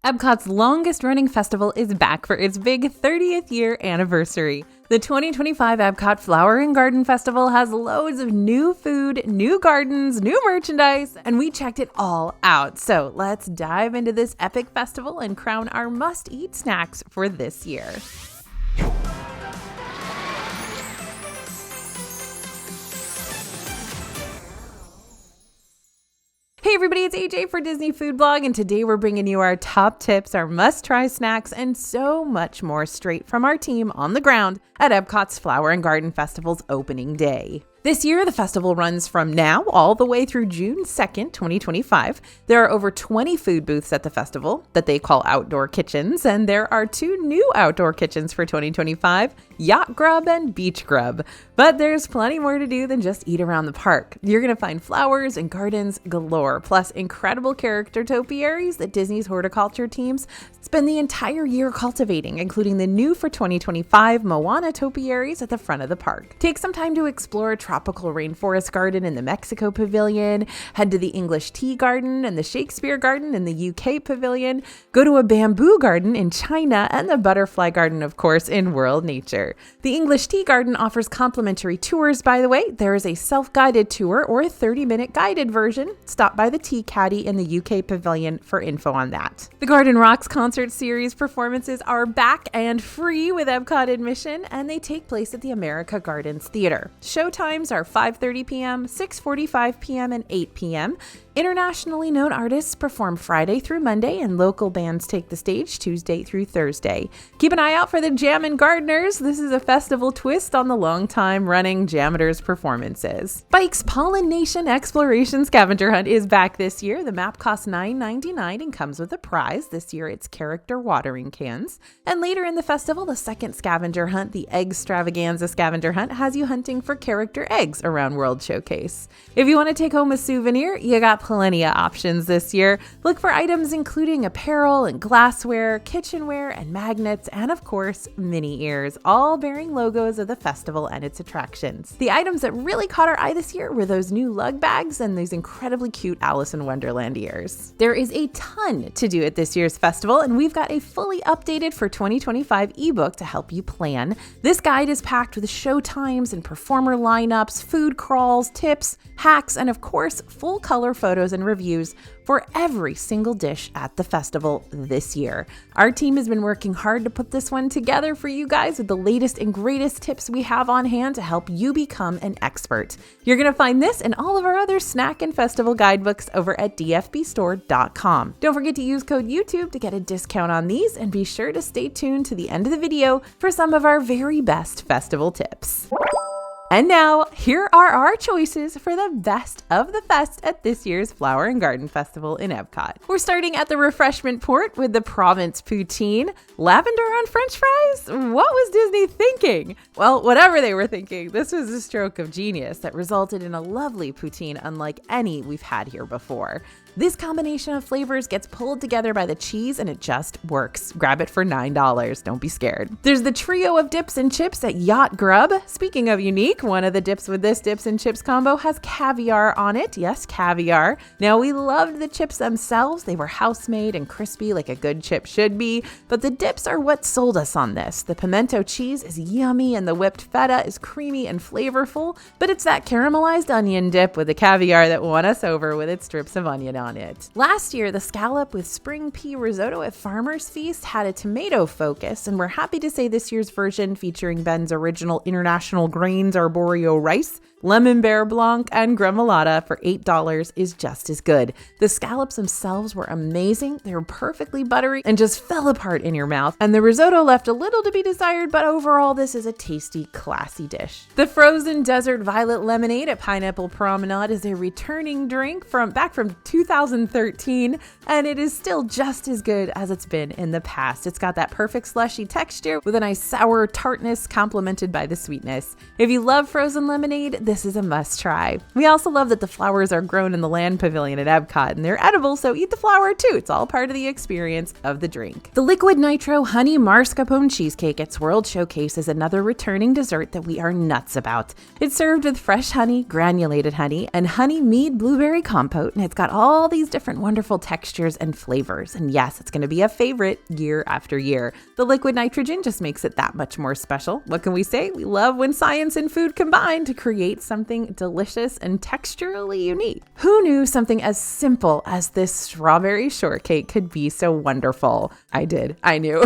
EPCOT's longest-running festival is back for its big 30th year anniversary. The 2025 EPCOT Flower Garden Festival has loads of new food, new gardens, new merchandise, and we checked it all out. So let's dive into this epic festival and crown our must-eat snacks for this year. Hey everybody, it's AJ for Disney Food Blog, and today we're bringing you our top tips, our must-try snacks, and so much more straight from our team on the ground at EPCOT's Flower Garden Festival's opening day. This year, the festival runs from now all the way through June 2nd, 2025. There are over 20 food booths at the festival that they call outdoor kitchens, and there are 2 new outdoor kitchens for 2025, Yacht Grub and Beach Grub. But there's plenty more to do than just eat around the park. You're going to find flowers and gardens galore, plus incredible character topiaries that Disney's horticulture teams spend the entire year cultivating, including the new for 2025 Moana topiaries at the front of the park. Take some time to explore a tropical rainforest garden in the Mexico Pavilion, head to the English Tea Garden and the Shakespeare Garden in the UK Pavilion, go to a bamboo garden in China, and the butterfly garden, of course, in World Nature. The English Tea Garden offers complimentary tours, by the way. There is a self-guided tour or a 30-minute guided version. Stop by the Tea Caddy in the UK Pavilion for info on that. The Garden Rocks concert series performances are back and free with EPCOT admission, and they take place at the America Gardens Theater. Showtimes are 5:30 p.m., 6:45 p.m., and 8 p.m. Internationally known artists perform Friday through Monday, and local bands take the stage Tuesday through Thursday. Keep an eye out for the Jammin' Gardeners. This is a festival twist on the long-time running Jammin'ers performances. Bike's Pollination Exploration Scavenger Hunt is back this year. The map costs $9.99 and comes with a prize. This year it's character watering cans. And later in the festival, the second scavenger hunt, the Eggstravaganza Scavenger Hunt, has you hunting for character eggs around World Showcase. If you want to take home a souvenir, you got plenty of options this year. Look for items including apparel and glassware, kitchenware, and magnets, and of course, mini ears, all bearing logos of the festival and its attractions. The items that really caught our eye this year were those new lug bags and those incredibly cute Alice in Wonderland ears. There is a ton to do at this year's festival, and we've got a fully updated for 2025 ebook to help you plan. This guide is packed with show times and performer lineups, food crawls, tips, hacks, and of course, full color photos and reviews for every single dish at the festival this year. Our team has been working hard to put this one together for you guys with the latest and greatest tips we have on hand to help you become an expert. You're going to find this and all of our other snack and festival guidebooks over at dfbstore.com. Don't forget to use code YouTube to get a discount on these, and be sure to stay tuned to the end of the video for some of our very best festival tips. And now, here are our choices for the best of the fest at this year's Flower and Garden Festival in EPCOT. We're starting at the refreshment port with the Provence Poutine. Lavender on French fries? What was Disney thinking? Well, whatever they were thinking, this was a stroke of genius that resulted in a lovely poutine unlike any we've had here before. This combination of flavors gets pulled together by the cheese, and it just works. Grab it for $9. Don't be scared. There's the trio of dips and chips at Yacht Grub. Speaking of unique, one of the dips with this dips and chips combo has caviar on it. Yes, caviar. Now, we loved the chips themselves. They were house-made and crispy like a good chip should be, but the dips are what sold us on this. The pimento cheese is yummy, and the whipped feta is creamy and flavorful, but it's that caramelized onion dip with the caviar that won us over with its strips of onion on it. Last year, the scallop with spring pea risotto at Farmer's Feast had a tomato focus, and we're happy to say this year's version, featuring Ben's original International Grains Arborio rice, lemon beurre blanc, and gremolata for $8 is just as good. The scallops themselves were amazing. They were perfectly buttery and just fell apart in your mouth, and the risotto left a little to be desired, but overall this is a tasty, classy dish. The frozen desert violet lemonade at Pineapple Promenade is a returning drink back from 2013, and it is still just as good as it's been in the past. It's got that perfect slushy texture with a nice sour tartness complemented by the sweetness. If you love frozen lemonade, this is a must try. We also love that the flowers are grown in the Land Pavilion at EPCOT, and they're edible, so eat the flower too. It's all part of the experience of the drink. The Liquid Nitro Honey Mascarpone Cheesecake at World Showcase is another returning dessert that we are nuts about. It's served with fresh honey, granulated honey, and honey mead blueberry compote, and it's got all all these different wonderful textures and flavors. And yes, it's going to be a favorite year after year. The liquid nitrogen just makes it that much more special. What can we say? We love when science and food combine to create something delicious and texturally unique. Who knew something as simple as this strawberry shortcake could be so wonderful? I did. I knew.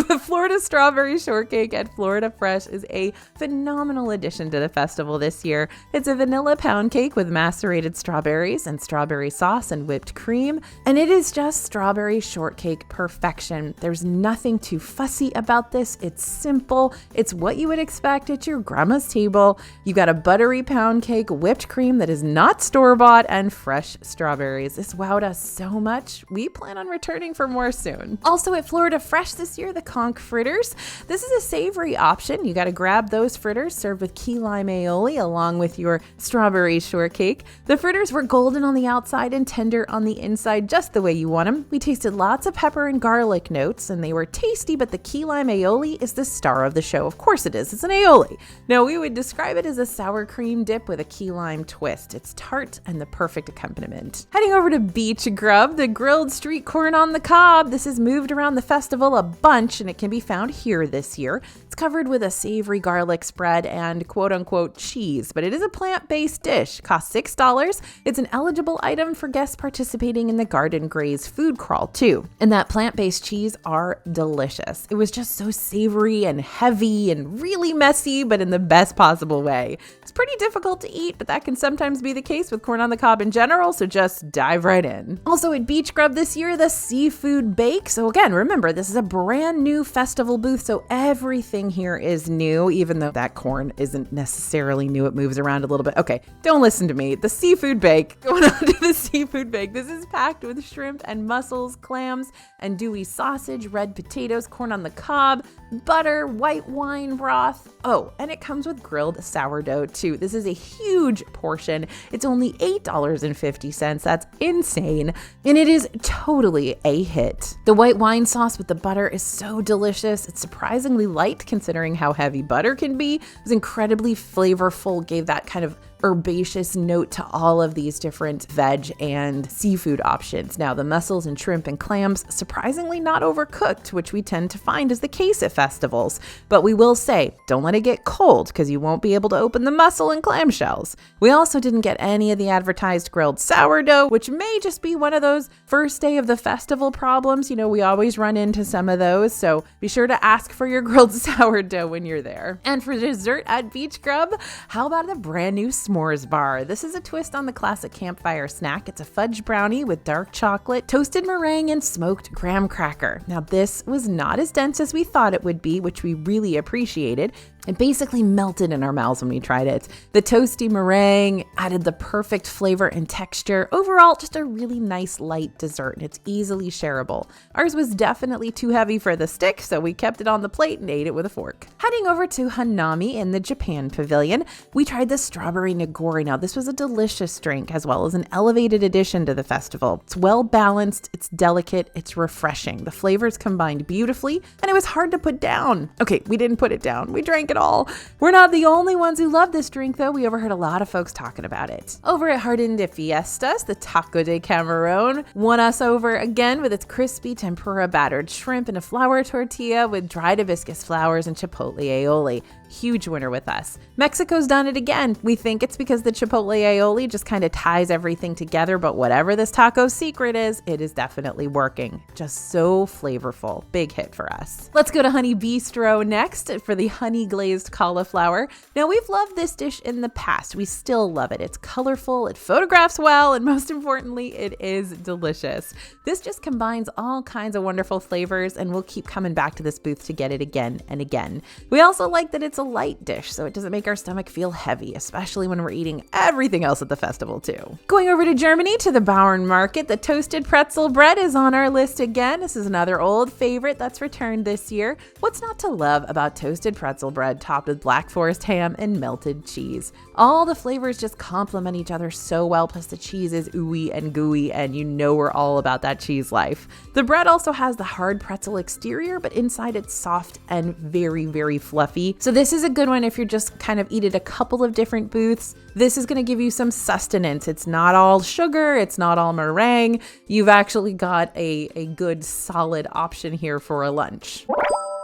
The Florida Strawberry Shortcake at Florida Fresh is a phenomenal addition to the festival this year. It's a vanilla pound cake with macerated strawberries and strawberry sauce and whipped cream, and it is just strawberry shortcake perfection. There's nothing too fussy about this. It's simple. It's what you would expect at your grandma's table. You got a buttery pound cake, whipped cream that is not store-bought, and fresh strawberries. This wowed us so much. We plan on returning for more soon. Also at Florida Fresh this year, the conch fritters. This is a savory option. You got to grab those fritters served with key lime aioli along with your strawberry shortcake. The fritters were golden on the outside and tender on the inside, just the way you want them. We tasted lots of pepper and garlic notes and they were tasty, but the key lime aioli is the star of the show. Of course it is. It's an aioli. Now we would describe it as a sour cream dip with a key lime twist. It's tart and the perfect accompaniment. Heading over to Beach Grub, the grilled street corn on the cob. This is moved around the festival a bunch and it can be found here this year. It's covered with a savory garlic spread and quote-unquote cheese, but it is a plant-based dish. Costs $6. It's an eligible item for guests participating in the Garden Graze food crawl too. And that plant-based cheese are delicious. It was just so savory and heavy and really messy, but in the best possible way. It's pretty difficult to eat, but that can sometimes be the case with corn on the cob in general, so just dive right in. Also at Beach Grub this year, the seafood bake. So again, remember, this is a brand new festival booth, so everything here is new, even though that corn isn't necessarily new. It moves around a little bit. Okay, don't listen to me. The seafood bake, going on to the seafood bake. This is packed with shrimp and mussels, clams, and dewy sausage, red potatoes, corn on the cob, butter, white wine broth. Oh, and it comes with grilled sourdough too. This is a huge portion. It's only $8.50. That's insane. And it is totally a hit. The white wine sauce with the butter is so delicious. It's surprisingly light considering how heavy butter can be. It was incredibly flavorful, gave that kind of herbaceous note to all of these different veg and seafood options. Now, the mussels and shrimp and clams, surprisingly not overcooked, which we tend to find is the case at festivals. But we will say, don't let it get cold because you won't be able to open the mussel and clam shells. We also didn't get any of the advertised grilled sourdough, which may just be one of those first day of the festival problems. You know, we always run into some of those, so be sure to ask for your grilled sourdough when you're there. And for dessert at Beach Grub, how about a brand new s'mores bar? This is a twist on the classic campfire snack. It's a fudge brownie with dark chocolate, toasted meringue, and smoked graham cracker. Now, this was not as dense as we thought it would be, which we really appreciated. It basically melted in our mouths when we tried it. The toasty meringue added the perfect flavor and texture. Overall, just a really nice light dessert, and it's easily shareable. Ours was definitely too heavy for the stick, so we kept it on the plate and ate it with a fork. Heading over to Hanami in the Japan Pavilion, we tried the strawberry nigori. Now, this was a delicious drink as well as an elevated addition to the festival. It's well balanced, it's delicate, it's refreshing. The flavors combined beautifully, and it was hard to put down. Okay, we didn't put it down. We drank it all. We're not the only ones who love this drink, though. We overheard a lot of folks talking about it. Over at Jardin de Fiestas, the Taco de Camarón won us over again with its crispy tempura battered shrimp and a flour tortilla with dried hibiscus flowers and chipotle aioli. Huge winner with us. Mexico's done it again. We think it's because the chipotle aioli just kind of ties everything together, but whatever this taco's secret is, it is definitely working. Just so flavorful. Big hit for us. Let's go to Honey Bistro next for the honey glazed cauliflower. Now, we've loved this dish in the past. We still love it. It's colorful, it photographs well, and most importantly, it is delicious. This just combines all kinds of wonderful flavors, and we'll keep coming back to this booth to get it again and again. We also like that it's a light dish, so it doesn't make our stomach feel heavy, especially when we're eating everything else at the festival too. Going over to Germany to the Bauern Market, the toasted pretzel bread is on our list again. This is another old favorite that's returned this year. What's not to love about toasted pretzel bread? bread topped with Black Forest ham and melted cheese. All the flavors just complement each other so well, plus the cheese is ooey and gooey, and you know we're all about that cheese life. The bread also has the hard pretzel exterior, but inside it's soft and very, very fluffy. So this is a good one if you're just kind of eating a couple of different booths. This is going to give you some sustenance. It's not all sugar, it's not all meringue. You've actually got a good solid option here for a lunch.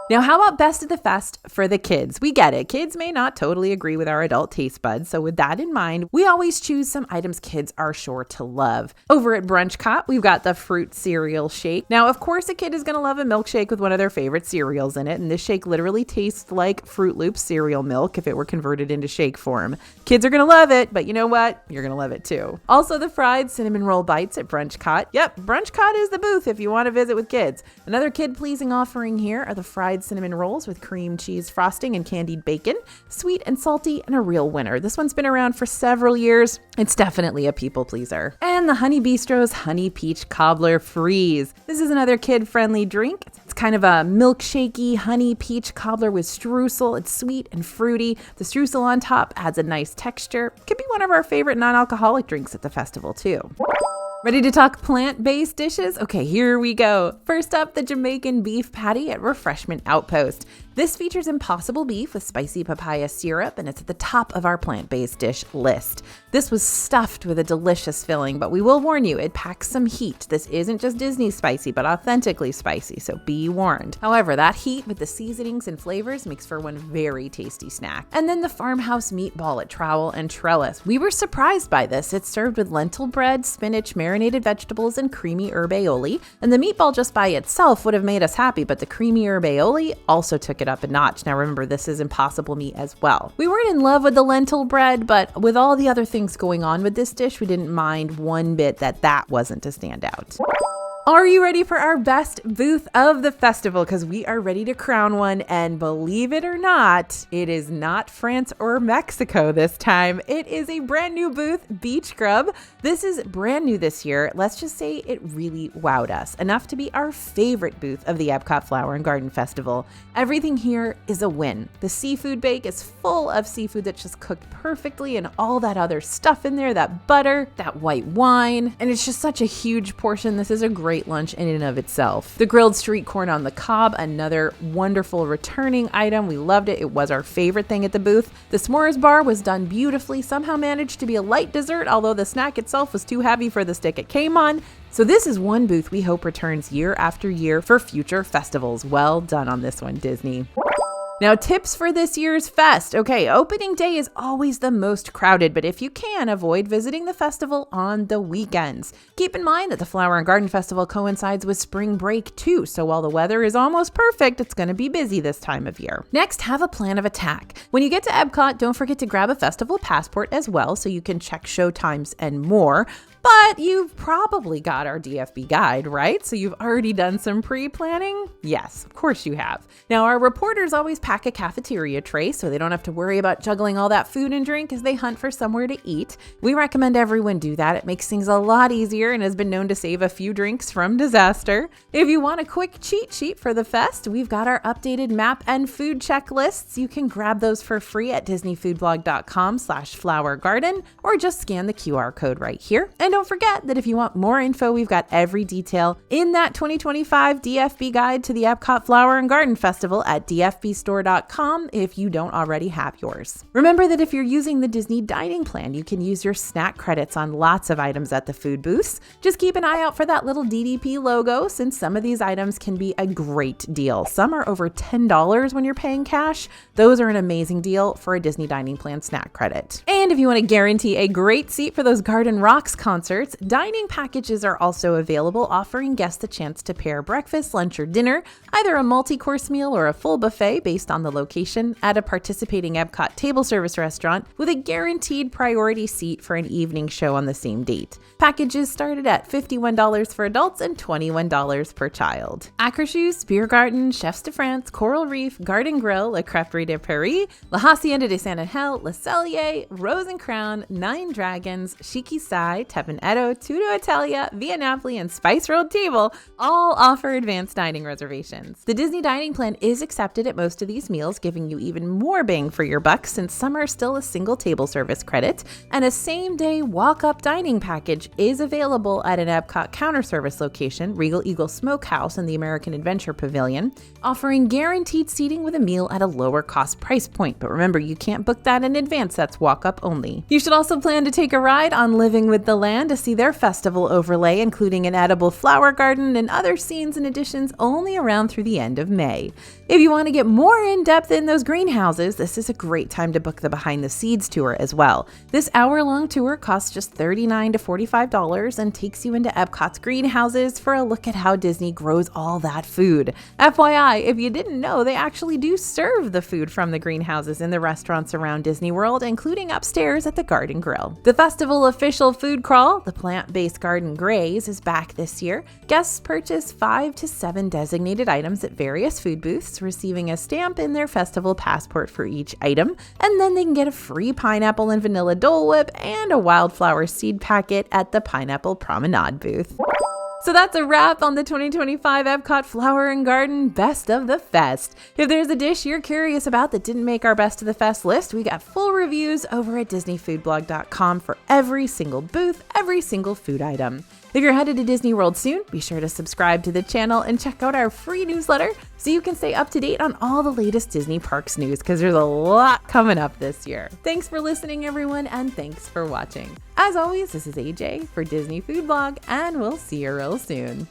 Now, how about Best of the Fest for the kids? We get it. Kids may not totally agree with our adult taste buds. So with that in mind, we always choose some items kids are sure to love. Over at BrunchCot, we've got the fruit cereal shake. Now, of course, a kid is going to love a milkshake with one of their favorite cereals in it. And this shake literally tastes like Fruit Loops cereal milk if it were converted into shake form. Kids are going to love it, but you know what? You're going to love it too. Also, the fried cinnamon roll bites at BrunchCot. Yep, BrunchCot is the booth if you want to visit with kids. Another kid-pleasing offering here are the fried cinnamon rolls with cream cheese frosting and candied bacon, sweet and salty, and a real winner. This one's been around for several years. It's definitely a people pleaser. And the Honey Bistro's Honey Peach Cobbler Freeze. This is another kid-friendly drink. It's kind of a milkshakey honey peach cobbler with streusel. It's sweet and fruity. The streusel on top adds a nice texture. Could be one of our favorite non-alcoholic drinks at the festival too. Ready to talk plant-based dishes? Okay, here we go. First up, the Jamaican beef patty at Refreshment Outpost. This features impossible beef with spicy papaya syrup, and it's at the top of our plant-based dish list. This was stuffed with a delicious filling, but we will warn you, it packs some heat. This isn't just Disney spicy, but authentically spicy, so be warned. However, that heat with the seasonings and flavors makes for one very tasty snack. And then the farmhouse meatball at Trowel and Trellis. We were surprised by this. It's served with lentil bread, spinach, marinated vegetables, and creamy herb aioli. And the meatball just by itself would have made us happy, but the creamy herb aioli also took it up a notch. Now remember, this is impossible meat as well. We weren't in love with the lentil bread, but with all the other things going on with this dish, we didn't mind one bit that wasn't to stand out. Are you ready for our best booth of the festival? Because we are ready to crown one, and believe it or not, it is not France or Mexico this time. It is a brand new booth, Beach Grub. This is brand new this year. Let's just say it really wowed us, enough to be our favorite booth of the EPCOT Flower and Garden Festival. Everything here is a win. The seafood bake is full of seafood that's just cooked perfectly and all that other stuff in there, that butter, that white wine, and it's just such a huge portion. This is a great lunch in and of itself. The grilled street corn on the cob, another wonderful returning item. We loved it. It was our favorite thing at the booth. The s'mores bar was done beautifully, somehow managed to be a light dessert, although the snack itself was too heavy for the stick it came on. So this is one booth we hope returns year after year for future festivals. Well done on this one, Disney. Now, tips for this year's fest. Okay, opening day is always the most crowded, but if you can, avoid visiting the festival on the weekends. Keep in mind that the Flower and Garden Festival coincides with spring break too, so while the weather is almost perfect, it's going to be busy this time of year. Next, have a plan of attack. When you get to EPCOT, don't forget to grab a festival passport as well so you can check show times and more. But you've probably got our DFB guide, right? So you've already done some pre-planning? Yes, of course you have. Now, our reporters always pack a cafeteria tray so they don't have to worry about juggling all that food and drink as they hunt for somewhere to eat. We recommend everyone do that. It makes things a lot easier and has been known to save a few drinks from disaster. If you want a quick cheat sheet for the fest, we've got our updated map and food checklists. You can grab those for free at disneyfoodblog.com/flowergarden or just scan the QR code right here. And don't forget that if you want more info, we've got every detail in that 2025 DFB guide to the EPCOT Flower and Garden Festival at dfbstore.com if you don't already have yours. Remember that if you're using the Disney dining plan, you can use your snack credits on lots of items at the food booths. Just keep an eye out for that little DDP logo, since some of these items can be a great deal. Some are over $10 when you're paying cash. Those are an amazing deal for a Disney dining plan snack credit. And if you want to guarantee a great seat for those Garden Rocks concerts, dining packages are also available, offering guests the chance to pair breakfast, lunch, or dinner, either a multi-course meal or a full buffet based on the location, at a participating EPCOT table service restaurant with a guaranteed priority seat for an evening show on the same date. Packages started at $51 for adults and $21 per child. Akershus, Beer Garden, Chefs de France, Coral Reef, Garden Grill, La Crêperie de Paris, La Hacienda de Saint Angel, Le Cellier, Rose and Crown, Nine Dragons, Shiki Sai, Teppan Caponetto, Tutto Italia, Via Napoli, and Spice Rolled Table all offer advanced dining reservations. The Disney dining plan is accepted at most of these meals, giving you even more bang for your buck since some are still a single table service credit, and a same-day walk-up dining package is available at an EPCOT counter service location, Regal Eagle Smokehouse and the American Adventure Pavilion, offering guaranteed seating with a meal at a lower cost price point. But remember, you can't book that in advance, that's walk-up only. You should also plan to take a ride on Living with the Land to see their festival overlay, including an edible flower garden and other scenes and additions only around through the end of May. If you want to get more in-depth in those greenhouses, this is a great time to book the Behind the Seeds tour as well. This hour-long tour costs just $39 to $45 and takes you into Epcot's greenhouses for a look at how Disney grows all that food. FYI, if you didn't know, they actually do serve the food from the greenhouses in the restaurants around Disney World, including upstairs at the Garden Grill. The festival official food crawl, the plant-based Garden Graze, is back this year. Guests purchase 5 to 7 designated items at various food booths, receiving a stamp in their festival passport for each item, and then they can get a free pineapple and vanilla Dole Whip and a wildflower seed packet at the Pineapple Promenade booth. So that's a wrap on the 2025 Epcot Flower and Garden Best of the Fest. If there's a dish you're curious about that didn't make our Best of the Fest list, we got full reviews over at DisneyFoodblog.com for every single booth, every single food item. If you're headed to Disney World soon, be sure to subscribe to the channel and check out our free newsletter so you can stay up to date on all the latest Disney Parks news, because there's a lot coming up this year. Thanks for listening, everyone, and thanks for watching. As always, this is AJ for Disney Food Blog, and we'll see you real soon.